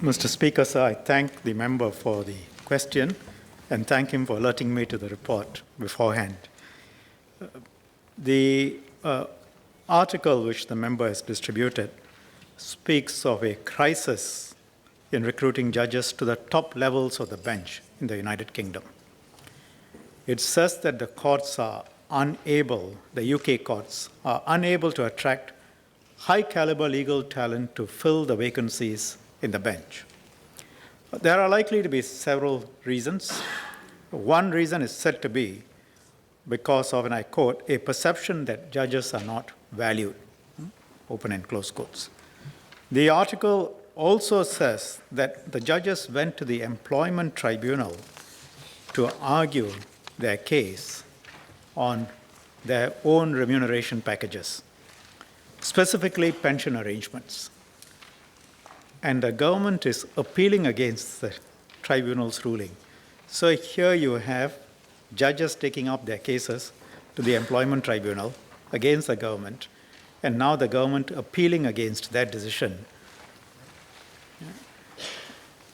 Mr. Speaker, sir, I thank the member for the question and thank him for alerting me to the report beforehand. The article which the member has distributed speaks of a crisis in recruiting judges to the top levels of the bench in the United Kingdom. It says that the UK courts are unable to attract high-caliber legal talent to fill the vacancies in the bench. There are likely to be several reasons. One reason is said to be because of, and I quote, a perception that judges are not valued, open and close quotes. The article also says that the judges went to the employment tribunal to argue their case on their own remuneration packages, specifically pension arrangements. And the government is appealing against the tribunal's ruling. So here you have judges taking up their cases to the employment tribunal against the government, and now the government appealing against that decision.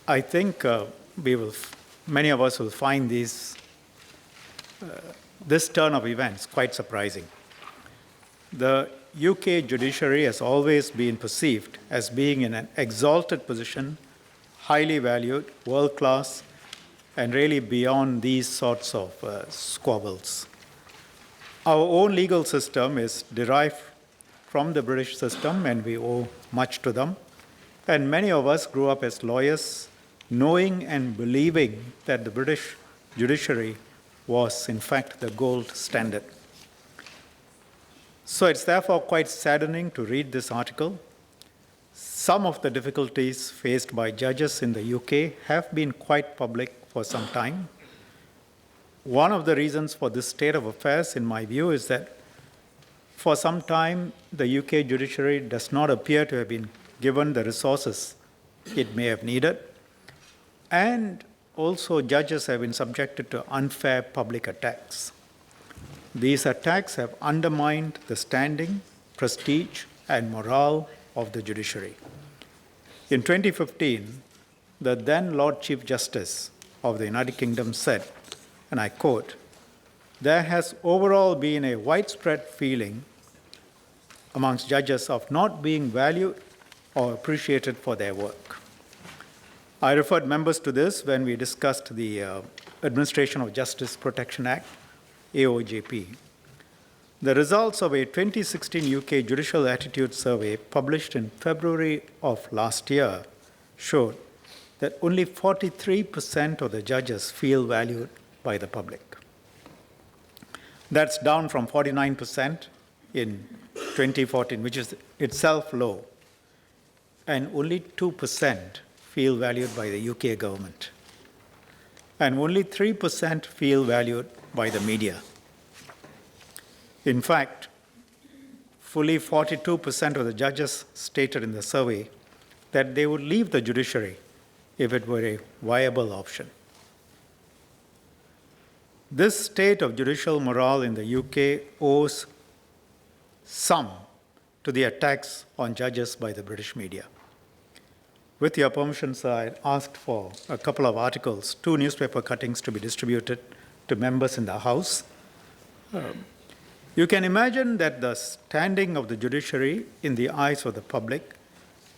I think many of us will find this turn of events quite surprising. The UK judiciary has always been perceived as being in an exalted position, highly valued, world-class, and really beyond these sorts of squabbles. Our own legal system is derived from the British system, and we owe much to them. And many of us grew up as lawyers, knowing and believing that the British judiciary was, in fact, the gold standard. So it's therefore quite saddening to read this article. Some of the difficulties faced by judges in the UK have been quite public for some time. One of the reasons for this state of affairs, in my view, is that for some time the UK judiciary does not appear to have been given the resources it may have needed, and also judges have been subjected to unfair public attacks. These attacks have undermined the standing, prestige, and morale of the judiciary. In 2015, the then Lord Chief Justice of the United Kingdom said, and I quote, "There has overall been a widespread feeling amongst judges of not being valued or appreciated for their work." I referred members to this when we discussed the Administration of Justice Protection Act, AOJP. The results of a 2016 UK Judicial Attitude Survey published in February of last year showed that only 43% of the judges feel valued by the public. That's down from 49% in 2014, which is itself low, and only 2% feel valued by the UK government, and only 3% feel valued by the media. In fact, fully 42% of the judges stated in the survey that they would leave the judiciary if it were a viable option. This state of judicial morale in the UK owes some to the attacks on judges by the British media. With your permission, sir, I asked for a couple of articles, 2 newspaper cuttings to be distributed to members in the House. You can imagine that the standing of the judiciary in the eyes of the public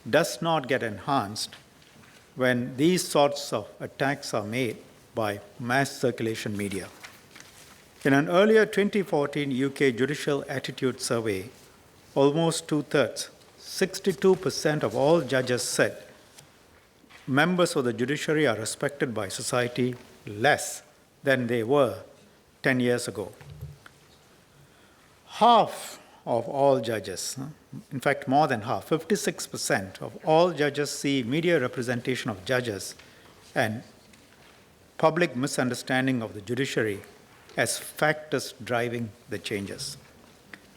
does not get enhanced when these sorts of attacks are made by mass circulation media. In an earlier 2014 UK Judicial Attitude Survey, almost 2/3, 62% of all judges said members of the judiciary are respected by society less than they were 10 years ago. Half of all judges, in fact more than half, 56% of all judges see media representation of judges and public misunderstanding of the judiciary as factors driving the changes.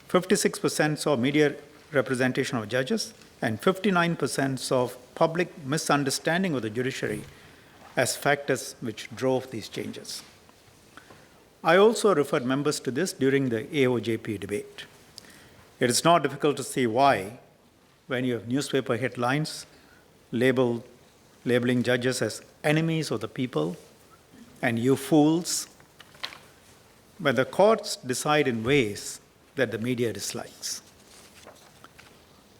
56% saw media representation of judges, and 59% saw public misunderstanding of the judiciary as factors which drove these changes. I also referred members to this during the AOJP debate. It is not difficult to see why, when you have newspaper headlines labeled labeling judges as enemies of the people and you fools, but the courts decide in ways that the media dislikes.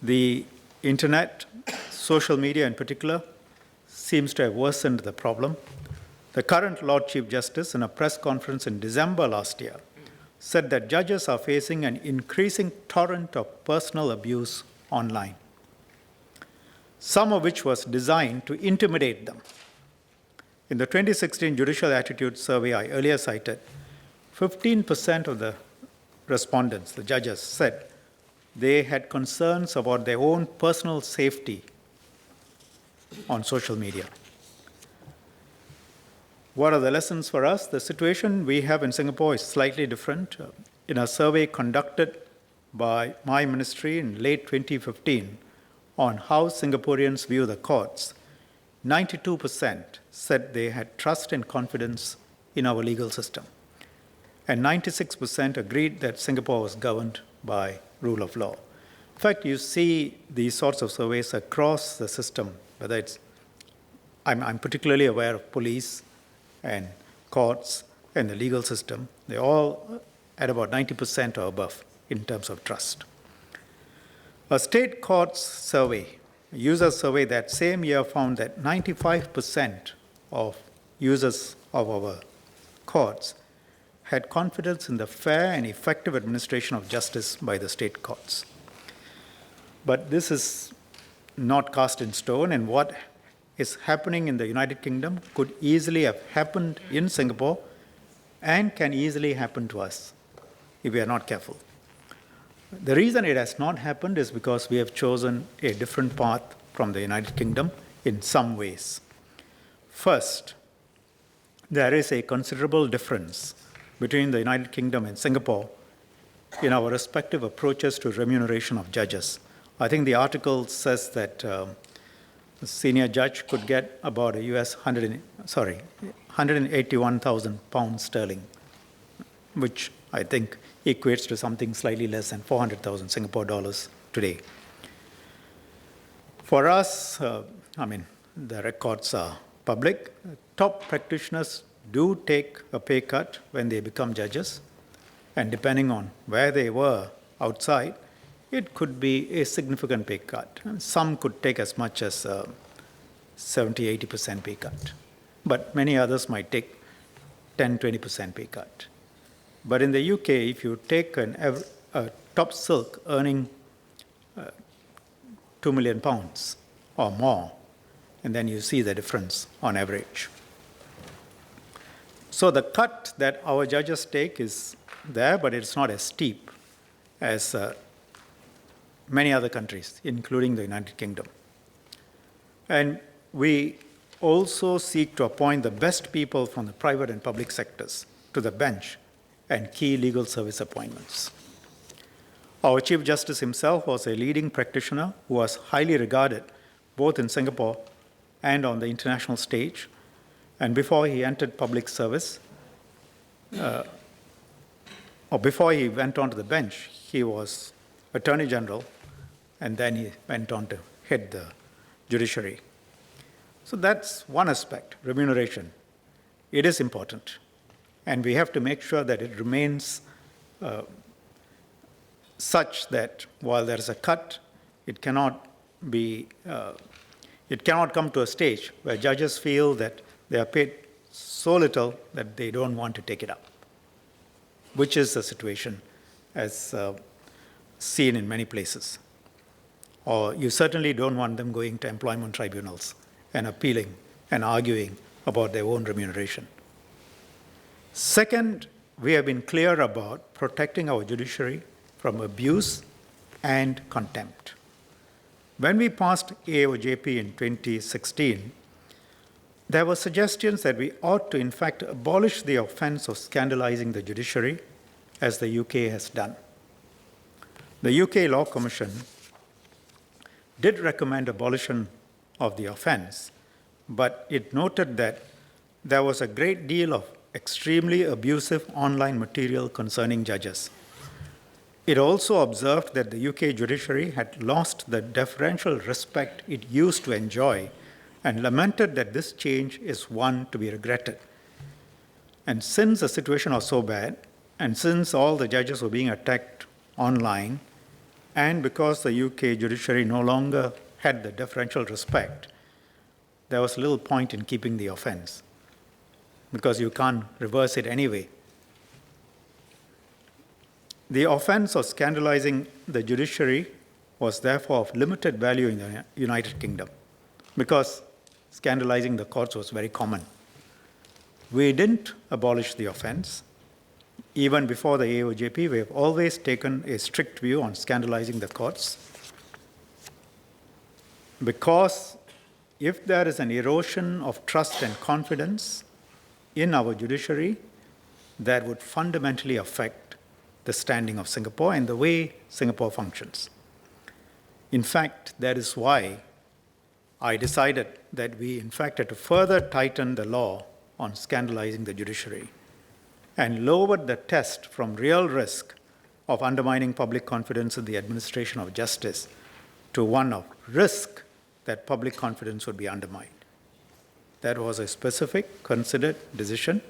The internet, social media in particular, seems to have worsened the problem. The current Lord Chief Justice, in a press conference in December last year, said that judges are facing an increasing torrent of personal abuse online, some of which was designed to intimidate them. In the 2016 Judicial Attitude Survey I earlier cited, 15% of the respondents, the judges, said they had concerns about their own personal safety on social media. What are the lessons for us? The situation we have in Singapore is slightly different. In a survey conducted by my ministry in late 2015 on how Singaporeans view the courts, 92% said they had trust and confidence in our legal system. And 96% agreed that Singapore was governed by rule of law. In fact, you see these sorts of surveys across the system, whether it's, I'm particularly aware of police and courts and the legal system. They're all at about 90% or above in terms of trust. A state courts survey, a user survey that same year found that 95% of users of our courts had confidence in the fair and effective administration of justice by the state courts. But this is not cast in stone, and what is happening in the United Kingdom could easily have happened in Singapore and can easily happen to us if we are not careful. The reason it has not happened is because we have chosen a different path from the United Kingdom in some ways. First, there is a considerable difference between the United Kingdom and Singapore in our respective approaches to remuneration of judges. I think the article says that the senior judge could get about a US 181,000 pounds sterling, which I think equates to something slightly less than 400,000 Singapore dollars today. For us, the records are public. Top practitioners do take a pay cut when they become judges, and depending on where they were outside, it could be a significant pay cut. And some could take as much as 70-80% pay cut, but many others might take 10-20% pay cut. But in the UK, if you take a top silk earning £2 million or more, and then you see the difference on average. So the cut that our judges take is there, but it's not as steep as many other countries, including the United Kingdom. And we also seek to appoint the best people from the private and public sectors to the bench and key legal service appointments. Our Chief Justice himself was a leading practitioner who was highly regarded both in Singapore and on the international stage. And before he entered public service, or before he went on to the bench, he was Attorney General, and then he went on to head the Judiciary. So that's one aspect, remuneration. It is important, and we have to make sure that it remains such that while there is a cut, it cannot come to a stage where judges feel that they are paid so little that they don't want to take it up, which is the situation as seen in many places. Or you certainly don't want them going to employment tribunals and appealing and arguing about their own remuneration. Second, we have been clear about protecting our judiciary from abuse and contempt. When we passed AOJP in 2016, there were suggestions that we ought to, in fact, abolish the offense of scandalizing the judiciary, as the UK has done. The UK Law Commission did recommend abolition of the offense, but it noted that there was a great deal of extremely abusive online material concerning judges. It also observed that the UK judiciary had lost the deferential respect it used to enjoy and lamented that this change is one to be regretted. And since the situation was so bad, and since all the judges were being attacked online, and because the UK judiciary no longer had the deferential respect, there was little point in keeping the offense, because you can't reverse it anyway. The offense of scandalizing the judiciary was therefore of limited value in the United Kingdom, because scandalizing the courts was very common. We didn't abolish the offense. Even before the AOJP, we have always taken a strict view on scandalizing the courts, because if there is an erosion of trust and confidence in our judiciary, that would fundamentally affect the standing of Singapore and the way Singapore functions. In fact, that is why I decided that we, in fact, had to further tighten the law on scandalizing the judiciary and lowered the test from real risk of undermining public confidence in the administration of justice to one of risk that public confidence would be undermined. That was a specific, considered decision,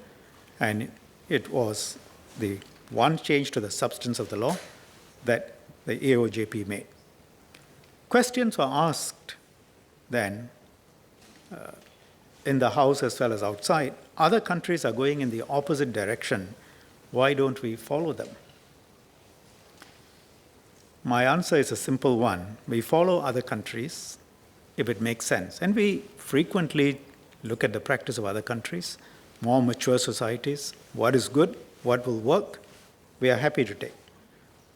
and it was the one change to the substance of the law that the AOJP made. Questions were asked then in the House as well as outside. Other countries are going in the opposite direction. Why don't we follow them? My answer is a simple one. We follow other countries if it makes sense. And we frequently look at the practice of other countries, more mature societies, what is good, what will work, we are happy to take.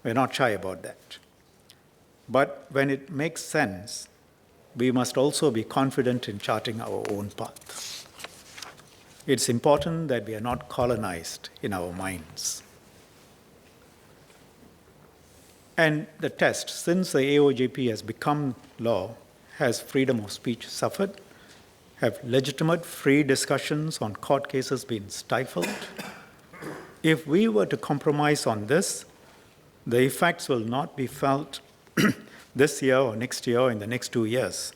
We're not shy about that. But when it makes sense, we must also be confident in charting our own path. It's important that we are not colonized in our minds. And the test, since the AOJP has become law, has freedom of speech suffered? Have legitimate free discussions on court cases been stifled? If we were to compromise on this, the effects will not be felt this year or next year or in the next 2 years.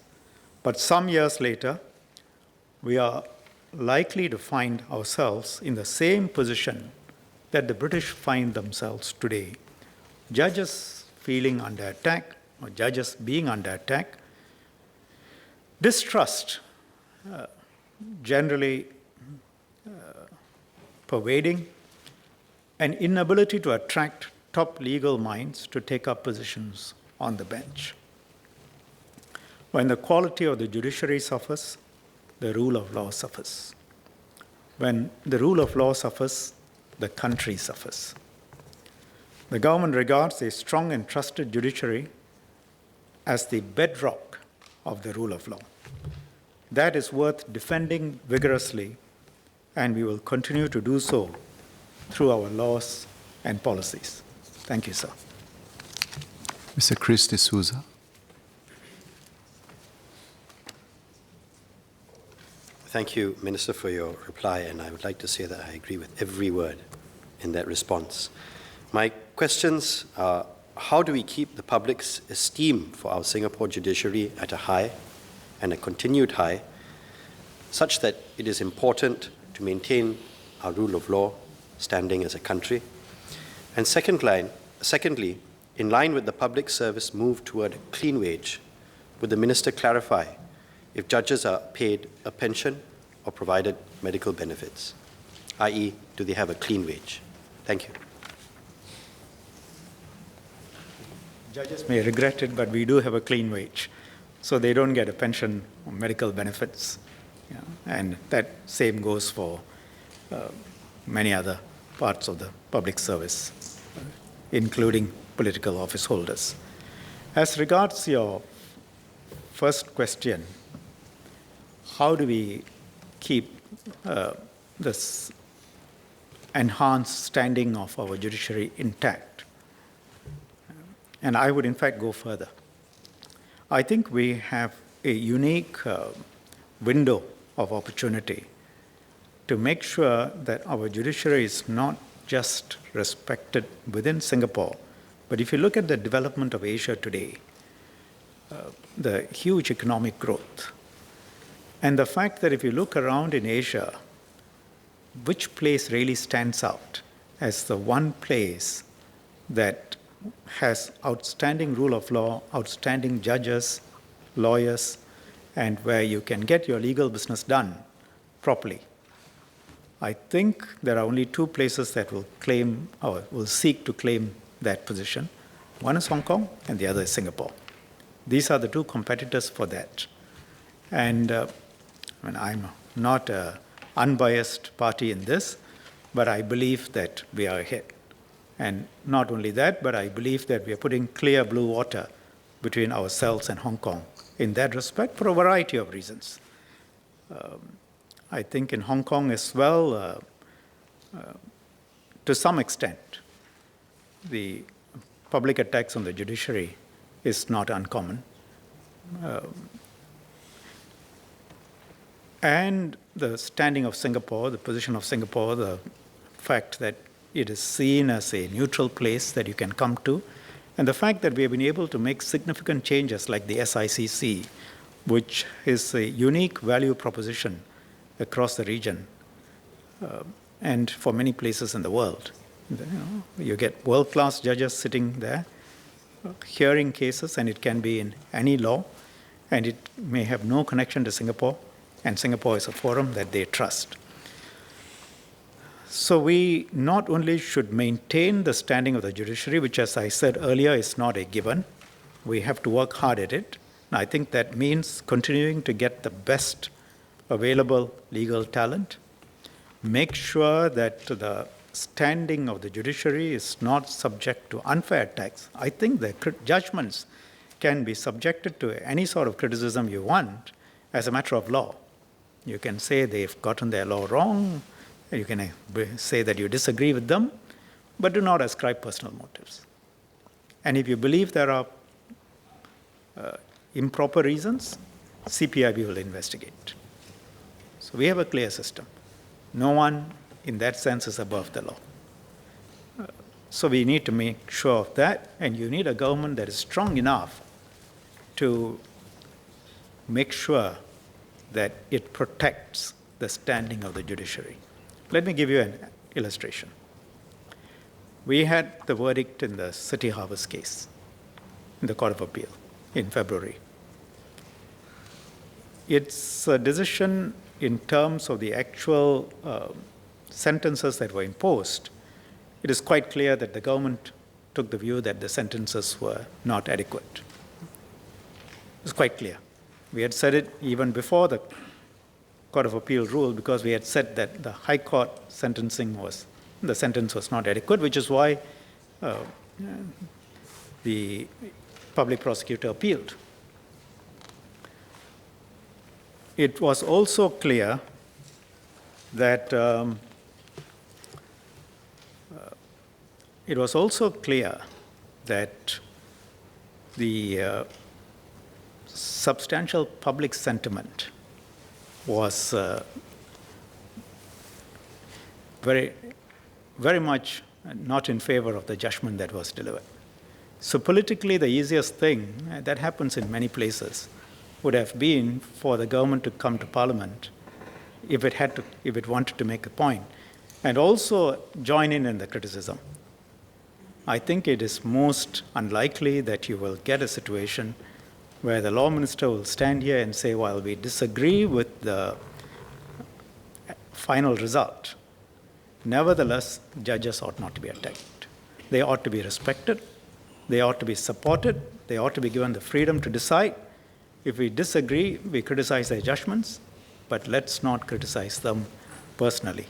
But some years later, we are likely to find ourselves in the same position that the British find themselves today. Judges feeling under attack, or judges being under attack, distrust generally pervading, an inability to attract top legal minds to take up positions on the bench. When the quality of the judiciary suffers, the rule of law suffers. When the rule of law suffers, the country suffers. The government regards a strong and trusted judiciary as the bedrock of the rule of law. That is worth defending vigorously, and we will continue to do so through our laws and policies. Thank you, sir. Mr. Chris de Souza. Thank you, Minister, for your reply, and I would like to say that I agree with every word in that response. My questions are, how do we keep the public's esteem for our Singapore judiciary at a high and a continued high, such that it is important to maintain our rule of law standing as a country? And secondly, in line with the public service move toward a clean wage, would the Minister clarify if judges are paid a pension or provided medical benefits, i.e., do they have a clean wage? Thank you. Judges may regret it, but we do have a clean wage. So they don't get a pension or medical benefits. Yeah. And that same goes for many other parts of the public service, including political office holders. As regards your first question, how do we keep this enhanced standing of our judiciary intact? And I would, in fact, go further. I think we have a unique window of opportunity to make sure that our judiciary is not just respected within Singapore, but if you look at the development of Asia today, the huge economic growth, And the fact that if you look around in Asia, which place really stands out as the one place that has outstanding rule of law, outstanding judges, lawyers, and where you can get your legal business done properly? I think there are only two places that will claim or will seek to claim that position. One is Hong Kong and the other is Singapore. These are the two competitors for that. And I'm not an unbiased party in this, but I believe that we are ahead. And not only that, but I believe that we are putting clear blue water between ourselves and Hong Kong in that respect for a variety of reasons. I think in Hong Kong as well, to some extent, the public attacks on the judiciary is not uncommon. And the standing of Singapore, the position of Singapore, the fact that it is seen as a neutral place that you can come to, and the fact that we have been able to make significant changes like the SICC, which is a unique value proposition across the region and for many places in the world. You get world-class judges sitting there, hearing cases, and it can be in any law, and it may have no connection to Singapore, and Singapore is a forum that they trust. So we not only should maintain the standing of the judiciary, which, as I said earlier, is not a given. We have to work hard at it. And I think that means continuing to get the best available legal talent, make sure that the standing of the judiciary is not subject to unfair attacks. I think the judgments can be subjected to any sort of criticism you want as a matter of law. You can say they've gotten their law wrong, you can say that you disagree with them, but do not ascribe personal motives. And if you believe there are improper reasons, CPIB will investigate. So we have a clear system. No one in that sense is above the law. So we need to make sure of that, and you need a government that is strong enough to make sure that it protects the standing of the judiciary. Let me give you an illustration. We had the verdict in the City Harvest case in the Court of Appeal in February. It's a decision in terms of the actual sentences that were imposed. It is quite clear that the government took the view that the sentences were not adequate. It's quite clear. We had said it even before the Court of Appeal ruled, because we had said that the High Court the sentence was not adequate, which is why the public prosecutor appealed. It was also clear that the substantial public sentiment was very, very much not in favor of the judgment that was delivered. So politically, the easiest thing, that happens in many places, would have been for the government to come to Parliament if it wanted to make a point, and also join in the criticism. I think it is most unlikely that you will get a situation where the law minister will stand here and say, well, we disagree with the final result. Nevertheless, judges ought not to be attacked. They ought to be respected. They ought to be supported. They ought to be given the freedom to decide. If we disagree, we criticize their judgments, but let's not criticize them personally.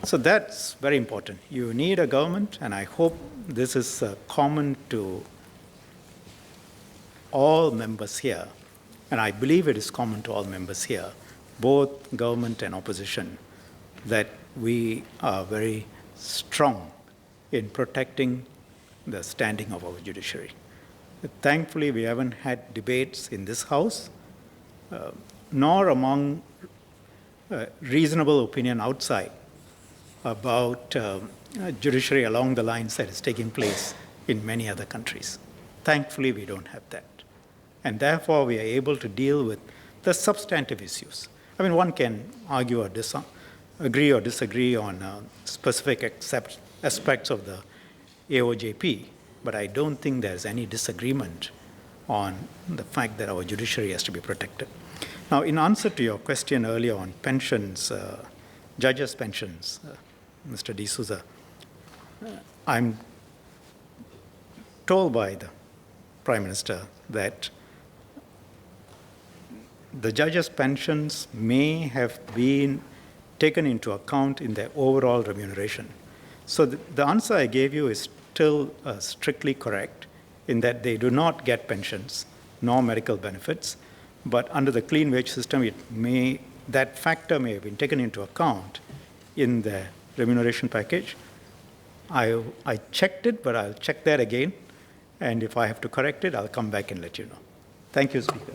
So that's very important. You need a government, and I hope this is common to all members here, and I believe it is common to all members here, both government and opposition, that we are very strong in protecting the standing of our judiciary. Thankfully, we haven't had debates in this House, nor among reasonable opinion outside about judiciary along the lines that is taking place in many other countries. Thankfully, we don't have that. And therefore, we are able to deal with the substantive issues. I mean, one can argue or agree or disagree on specific aspects of the AOJP, but I don't think there's any disagreement on the fact that our judiciary has to be protected. Now, in answer to your question earlier on pensions, judges' pensions, Mr. D'Souza, I'm told by the Prime Minister that the judges' pensions may have been taken into account in their overall remuneration. So the answer I gave you is still strictly correct in that they do not get pensions nor medical benefits, but under the clean wage system, that factor may have been taken into account in the remuneration package. I checked it, but I'll check that again, and if I have to correct it, I'll come back and let you know. Thank you, Speaker.